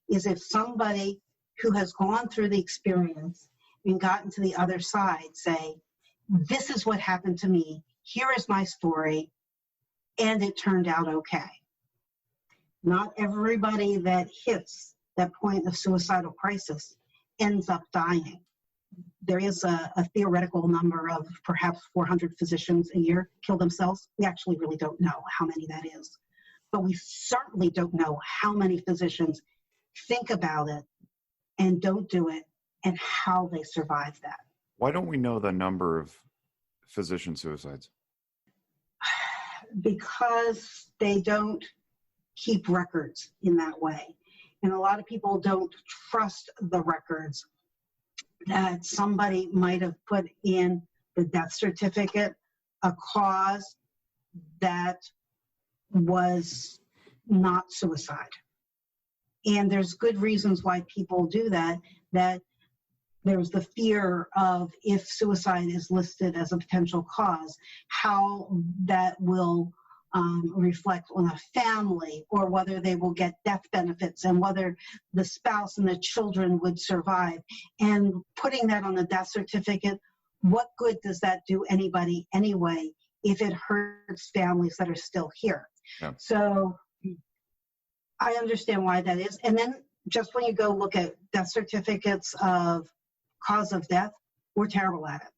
is if somebody who has gone through the experience and gotten to the other side say, this is what happened to me, here is my story, and it turned out okay. Not everybody that hits that point of suicidal crisis ends up dying. There is a theoretical number of perhaps 400 physicians a year kill themselves. We actually really don't know how many that is. But we certainly don't know how many physicians think about it and don't do it and how they survive that. Why don't we know the number of physician suicides? Because they don't keep records in that way. And a lot of people don't trust the records that somebody might have put in the death certificate, a cause that was not suicide. And there's good reasons why people do that, that there's the fear of if suicide is listed as a potential cause, how that will reflect on a family, or whether they will get death benefits, and whether the spouse and the children would survive. And putting that on the death certificate, what good does that do anybody anyway if it hurts families that are still here? Yeah. So I understand why that is. And then just when you go look at death certificates of cause of death, we're terrible at it.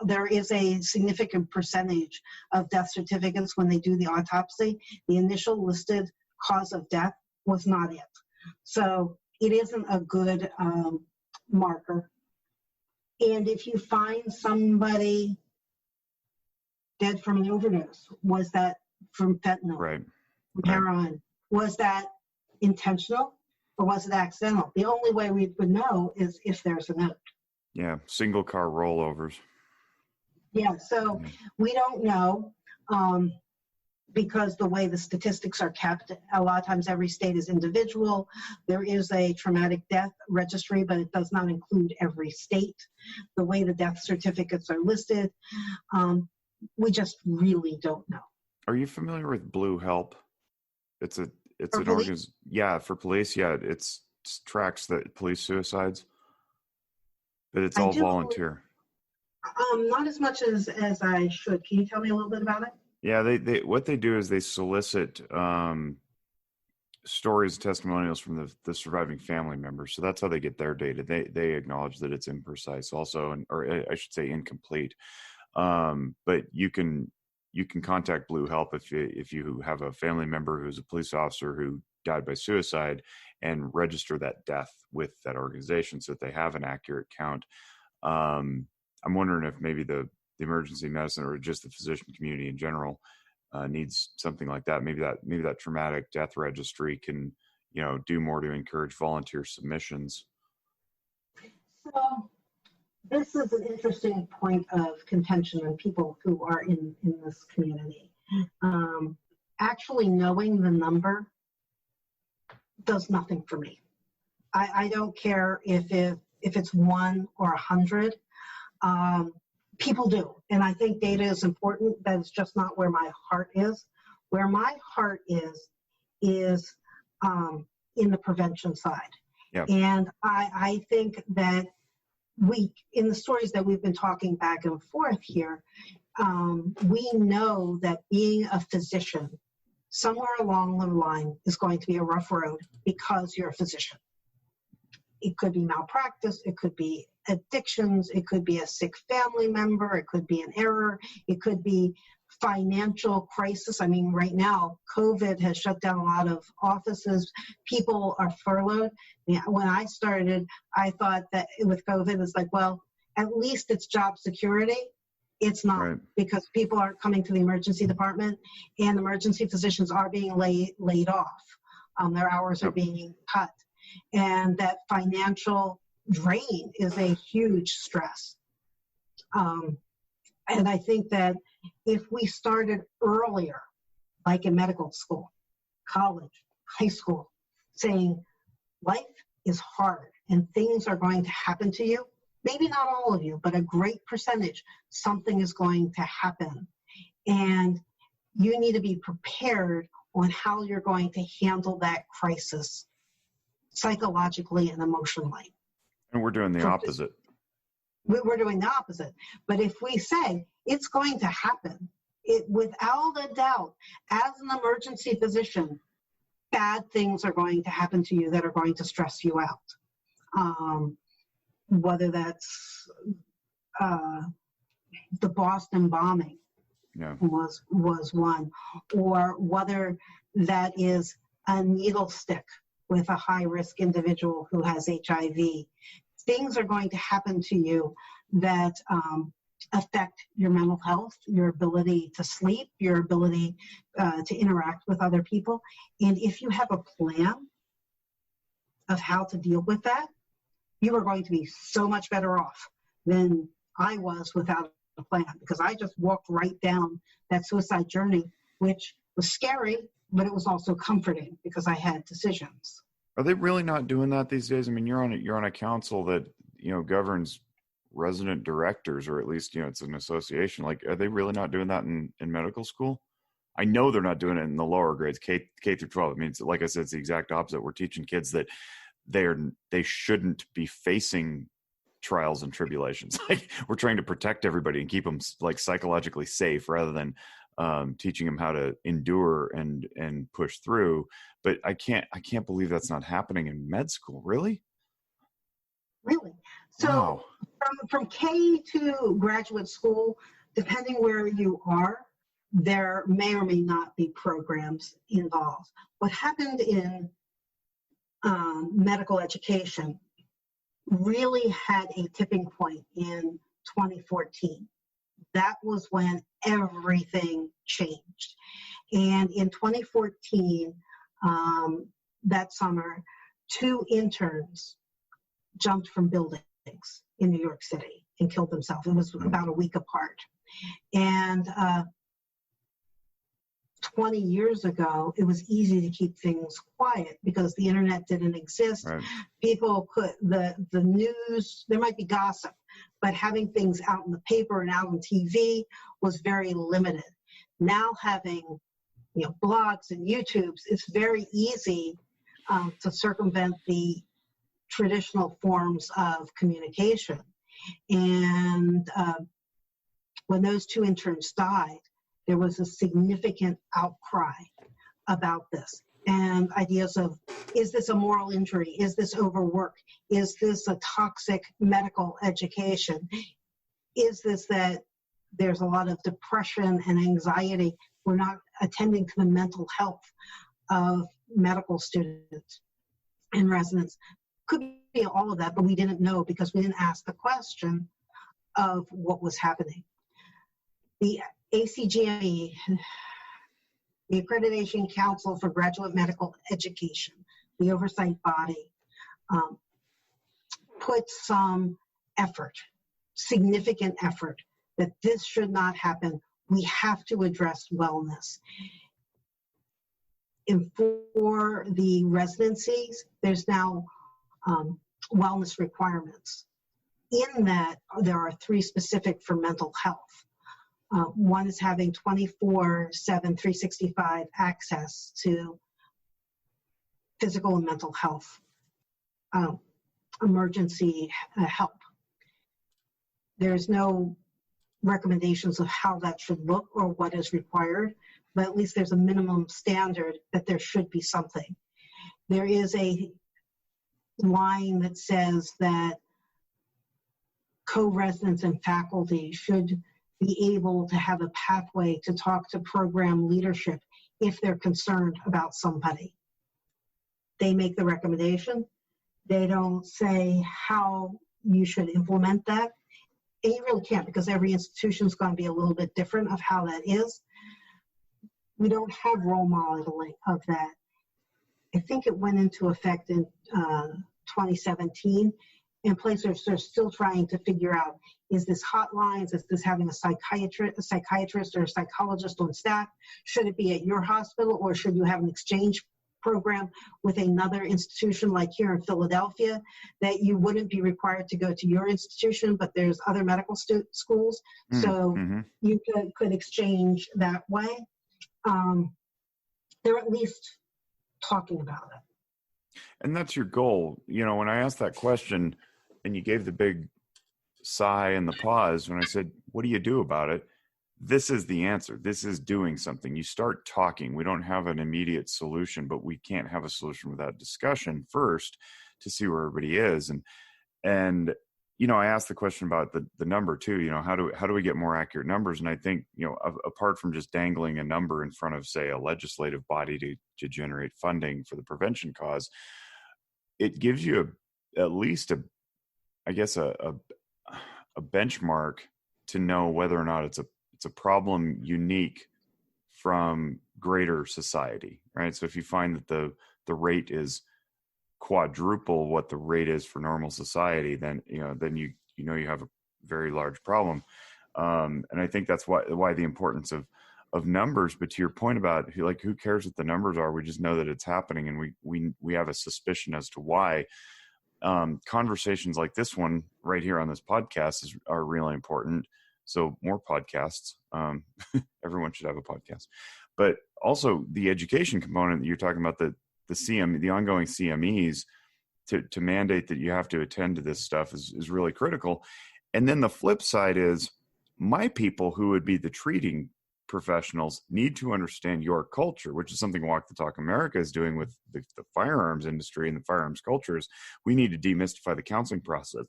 There is a significant percentage of death certificates when they do the autopsy, the initial listed cause of death was not it. So it isn't a good marker. And if you find somebody dead from an overdose, was that from fentanyl, right, from heroin? Was that intentional or was it accidental? The only way we would know is if there's a note. Yeah, single car rollovers. Yeah, so we don't know because the way the statistics are kept, a lot of times every state is individual. There is a traumatic death registry, but it does not include every state. The way the death certificates are listed, we just really don't know. Are you familiar with Blue Help? It's an police? For police. Yeah, it tracks the police suicides, but it's all volunteer. Not as much as I should. Can you tell me a little bit about it? Yeah, they what they do is they solicit stories, testimonials from the surviving family members. So that's how they get their data. They acknowledge that it's imprecise, also, or I should say incomplete. But you can contact Blue Help if you have a family member who's a police officer who died by suicide, and register that death with that organization so that they have an accurate count. I'm wondering if maybe the emergency medicine or just the physician community in general needs something like that. Maybe that traumatic death registry can, do more to encourage volunteer submissions. So this is an interesting point of contention in people who are in this community. Actually knowing the number does nothing for me. I don't care if it's 1 or 100. People do, and I think data is important. That is just not where my heart is. Where my heart is in the prevention side. Yep. And I think that in the stories that we've been talking back and forth here, we know that being a physician somewhere along the line is going to be a rough road because you're a physician. It could be malpractice, it could be addictions, it could be a sick family member, it could be an error, it could be financial crisis. I mean, right now, COVID has shut down a lot of offices. People are furloughed. Yeah, when I started, I thought that with COVID, it's like, well, at least it's job security. It's not, right, because people aren't coming to the emergency department, and emergency physicians are being laid off. Their hours are being cut. And that financial drain is a huge stress. And I think that if we started earlier, like in medical school, college, high school, saying life is hard and things are going to happen to you, maybe not all of you, but a great percentage, something is going to happen. And you need to be prepared on how you're going to handle that crisis psychologically and emotionally. And we're doing the opposite. We're doing the opposite. But if we say it's going to happen, without a doubt, as an emergency physician, bad things are going to happen to you that are going to stress you out. Whether that's the Boston bombing was one, or whether that is a needle stick with a high-risk individual who has HIV. Things are going to happen to you that affect your mental health, your ability to sleep, your ability to interact with other people. And if you have a plan of how to deal with that, you are going to be so much better off than I was without a plan, because I just walked right down that suicide journey, which was scary, but it was also comforting because I had decisions. Are they really not doing that these days? I mean, you're on a council that, governs resident directors, or at least, it's an association. Like, are they really not doing that in medical school? I know they're not doing it in the lower grades, K through 12. I mean, like I said, it's the exact opposite. We're teaching kids that they shouldn't be facing trials and tribulations. Like, we're trying to protect everybody and keep them like psychologically safe, rather than teaching them how to endure and push through. But I can't believe that's not happening in med school. Really? So wow. from K to graduate school, depending where you are, there may or may not be programs involved. What happened in medical education really had a tipping point in 2014. That was when everything changed. And in 2014, that summer, 2 interns jumped from buildings in New York City and killed themselves. It was about a week apart. And 20 years ago, it was easy to keep things quiet because the internet didn't exist. Right. People could, the news, there might be gossip, but having things out in the paper and out on TV was very limited. Now having, blogs and YouTubes, it's very easy to circumvent the traditional forms of communication. And when those 2 interns died, there was a significant outcry about this, and ideas of, is this a moral injury? Is this overwork? Is this a toxic medical education? Is this that there's a lot of depression and anxiety? We're not attending to the mental health of medical students and residents. Could be all of that, but we didn't know because we didn't ask the question of what was happening. The ACGME, the Accreditation Council for Graduate Medical Education, the oversight body, put some effort, significant effort, that this should not happen. We have to address wellness. And for the residencies, there's now wellness requirements. In that, there are 3 specific for mental health. One is having 24/7, 365 access to physical and mental health emergency help. There's no recommendations of how that should look or what is required, but at least there's a minimum standard that there should be something. There is a line that says that co-residents and faculty should be able to have a pathway to talk to program leadership if they're concerned about somebody. They make the recommendation. They don't say how you should implement that. And you really can't, because every institution is going to be a little bit different of how that is. We don't have role modeling of that. I think it went into effect in 2017. And places are still trying to figure out, is this hotlines? Is this having a psychiatrist or a psychologist on staff? Should it be at your hospital, or should you have an exchange program with another institution like here in Philadelphia, that you wouldn't be required to go to your institution, but there's other medical schools, so you could exchange that way. They're at least talking about it. And that's your goal. You know, when I asked that question and you gave the big sigh and the pause, when I said, what do you do about it? This is the answer. This is doing something. You start talking. We don't have an immediate solution, but we can't have a solution without discussion first to see where everybody is. And you know, I asked the question about the number too. You know, how do we get more accurate numbers? And I think, you know, apart from just dangling a number in front of, say, a legislative body to generate funding for the prevention cause, it gives you at least a benchmark to know whether or not it's a problem unique from greater society, right? So if you find that the rate is quadruple what the rate is for normal society, then you have a very large problem. And I think that's why the importance of numbers. But to your point about who cares what the numbers are? We just know that it's happening, and we have a suspicion as to why. Conversations like this one right here on this podcast are really important. So more podcasts. Everyone should have a podcast. But also the education component that you're talking about, the ongoing CMEs to mandate that you have to attend to this stuff is really critical. And then the flip side is, my people who would be the treating professionals need to understand your culture, which is something Walk the Talk America is doing with the firearms industry and the firearms cultures. We need to demystify the counseling process,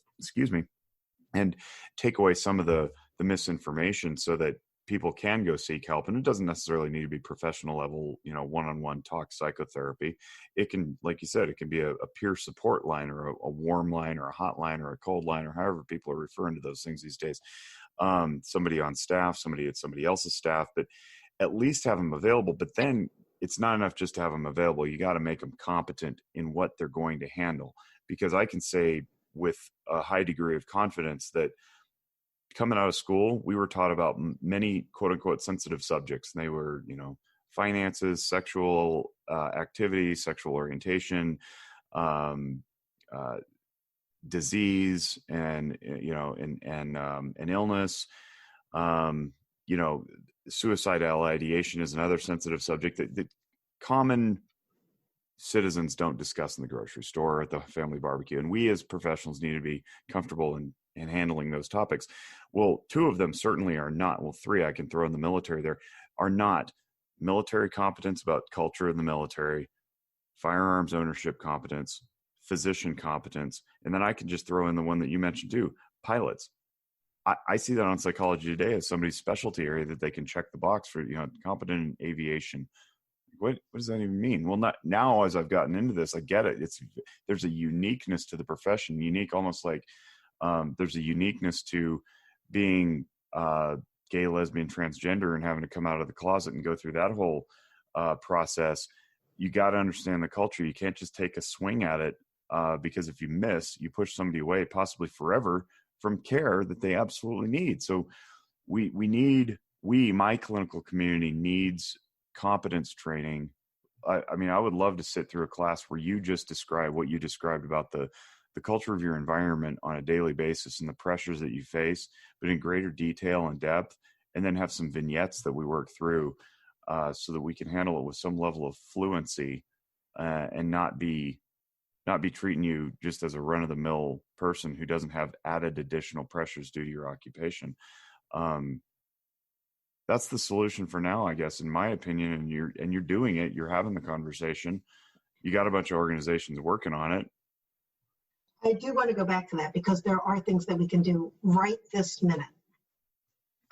and take away some of the misinformation so that people can go seek help. And it doesn't necessarily need to be professional level, one-on-one talk psychotherapy. It can, like you said, it can be a peer support line, or a warm line, or a hot line, or a cold line, or however people are referring to those things these days. Somebody on staff, somebody at somebody else's staff, but at least have them available. But then it's not enough just to have them available. You got to make them competent in what they're going to handle. Because I can say with a high degree of confidence that coming out of school, we were taught about many quote unquote sensitive subjects. And they were, finances, sexual activity, sexual orientation, disease, and illness. Suicidal ideation is another sensitive subject that common citizens don't discuss in the grocery store or at the family barbecue. And we as professionals need to be comfortable in handling those topics. Well, two of them certainly are not. Well, three, I can throw in the military there, are not military competence about culture in the military, firearms ownership competence, physician competence, and then I can just throw in the one that you mentioned too, pilots. I see that on Psychology Today as somebody's specialty area that they can check the box for, competent in aviation. What does that even mean? Well, not now, as I've gotten into this, I get it. There's a uniqueness to the profession, unique, almost like there's a uniqueness to being gay, lesbian, transgender, and having to come out of the closet and go through that whole process. You got to understand the culture. You can't just take a swing at it because if you miss, you push somebody away, possibly forever, from care that they absolutely need. So my clinical community needs competence training. I mean, I would love to sit through a class where you just describe what you described about the culture of your environment on a daily basis and the pressures that you face, but in greater detail and depth, and then have some vignettes that we work through so that we can handle it with some level of fluency and not be treating you just as a run-of-the-mill person who doesn't have added additional pressures due to your occupation. That's the solution for now, I guess, in my opinion. And you're doing it. You're having the conversation. You got a bunch of organizations working on it. I do want to go back to that because there are things that we can do right this minute.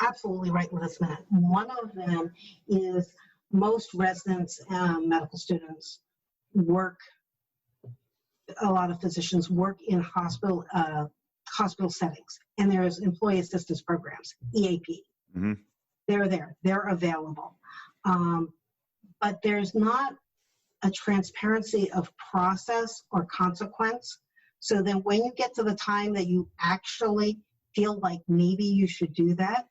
Absolutely right this minute. One of them is most residents, medical students a lot of physicians work in hospital settings, and there's employee assistance programs, EAP. Mm-hmm. They're there, they're available. But there's not a transparency of process or consequence. So then when you get to the time that you actually feel like maybe you should do that,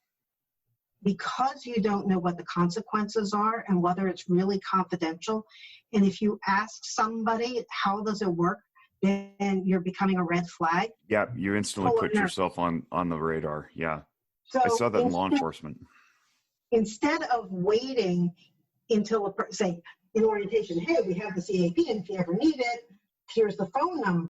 because you don't know what the consequences are and whether it's really confidential, and if you ask somebody, how does it work, then you're becoming a red flag. Yeah, you instantly put yourself on the radar. Yeah. So I saw that in law enforcement. Instead of waiting until, say, in orientation, hey, we have this EAP, and if you ever need it, here's the phone number.